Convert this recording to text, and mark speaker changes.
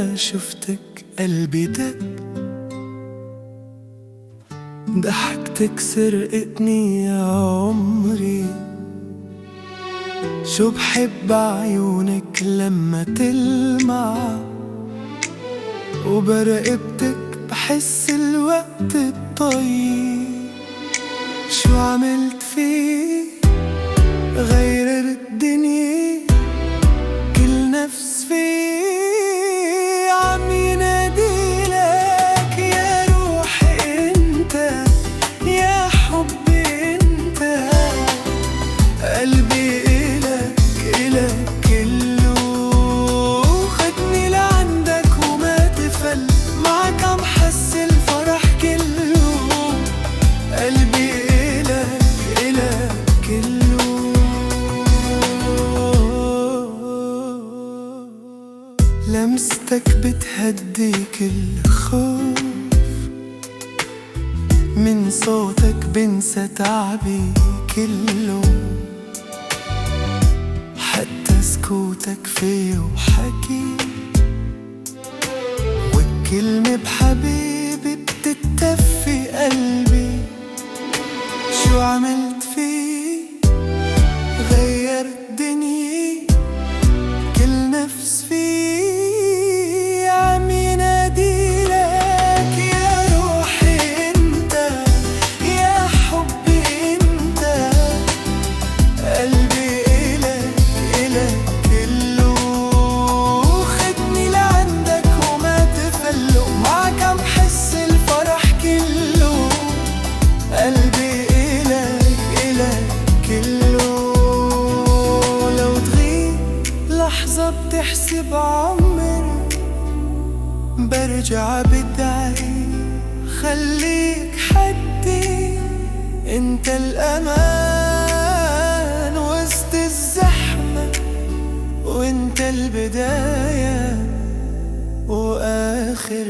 Speaker 1: ما شفتك قلبي دق، ضحكتك سرقتني يا عمري. شو بحب عيونك لما تلمع، وبرقبتك بحس الوقت بطير. شو عملت فيه غير الدنيا، كل نفس فيه عم يناديلك يا روحي انت، يا حبي انت. قلبي إلك إلك كله، خدني لعندك وما تفل، معك عم حس الفرح كله. قلبي إلك إلك كله. لمستك بتهدي كل خوف، من صوتك بنسى تعبي كله. حتى سكوتك فيه وحكي، والكلمة بحبيبي بتتدفي قلبي. شو عملت فيه غير الدنيا، كل نفس فيه عم يناديلك يا روحي انت، يا حبي انت. قلبي إلك إلك كله، خدني لعندك وما تفلق، معك عم حس الفرح كله. قلبي إلك إلك كله. لو تغيب لحظة بتحسب عمر، برجع بدعي خليك حدي. انت الأمان وسط الزحمة، وانت البداية وآخر